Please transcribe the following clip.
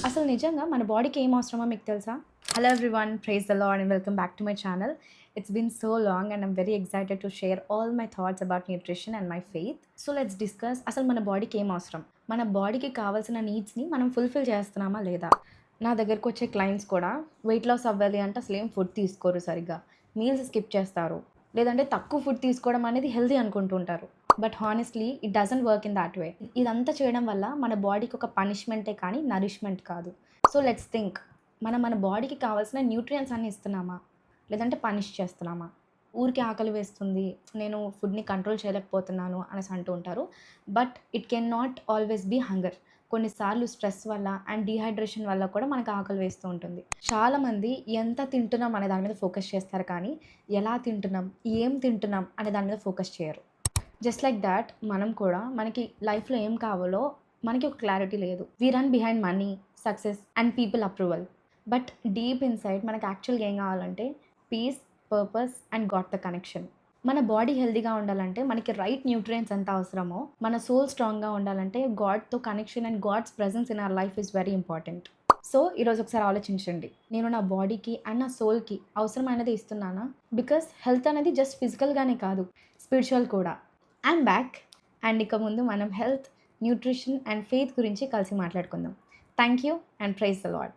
అసలు నిజంగా మన బాడీకి ఏం అవసరమో మీకు తెలుసా? Hello everyone, praise the Lord and welcome back to my channel. It's been so long and I'm very excited to share all my thoughts about nutrition and my faith. So let's discuss అసలు మన బాడీకి ఏం అవసరం, మన బాడీకి కావాల్సిన నీడ్స్ని మనం fulfil చేస్తున్నామా లేదా. నా దగ్గరకు వచ్చే క్లయింట్స్ కూడా వెయిట్ లాస్ అవ్వాలి అంటే అసలు ఏం ఫుడ్ తీసుకోరు, సరిగ్గా మీల్స్ స్కిప్ చేస్తారు, లేదంటే తక్కువ ఫుడ్ తీసుకోవడం అనేది హెల్తీ అనుకుంటుంటారు. But honestly it doesn't work in that way. ఇదంతా చేయడం వల్ల మన బాడీకి ఒక పనిష్మెంటే కానీ నరిష్మెంట్ కాదు. సో లెట్స్ థింక్, మన బాడీకి కావాల్సిన న్యూట్రియంట్స్ అన్నీ ఇస్తున్నామా, లేదంటే పనిష్ చేస్తున్నామా? ఊరికే ఆకలి వేస్తుంది, నేను ఫుడ్ని కంట్రోల్ చేయలేకపోతున్నాను అనేసి అంటూ ఉంటారు. But it can not always be hunger. కొన్నిసార్లు స్ట్రెస్ వల్ల అండ్ డీహైడ్రేషన్ వల్ల కూడా మనకు ఆకలి వేస్తూ ఉంటుంది. చాలామంది ఎంత తింటున్నాం అనే దాని మీద ఫోకస్ చేస్తారు, కానీ ఎలా తింటున్నాం, ఏం తింటున్నాం అనే దాని మీద ఫోకస్ చేయరు. జస్ట్ లైక్ దాట్ మనం కూడా మనకి లైఫ్లో ఏం కావాలో మనకి ఒక క్లారిటీ లేదు. We run behind money, success and people approval. But deep inside మనకు యాక్చువల్గా ఏం కావాలంటే peace, purpose and God the connection. మన బాడీ హెల్తీగా ఉండాలంటే మనకి రైట్ న్యూట్రియంట్స్ ఎంత అవసరమో, మన సోల్ స్ట్రాంగ్గా ఉండాలంటే గాడ్తో connection and god's presence in our life is very important. So ఈరోజు ఒకసారి ఆలోచించండి, నేను నా బాడీకి అండ్ నా సోల్కి అవసరమైనది ఇస్తున్నానా? బికాస్ హెల్త్ అనేది జస్ట్ ఫిజికల్గానే కాదు, స్పిరిచువల్ కూడా. ఐమ్ బ్యాక్ అండ్ ఇక ముందు మనం హెల్త్, న్యూట్రిషన్ అండ్ ఫెయిత్ గురించి కలిసి మాట్లాడుకుందాం. Thank you and praise the lord.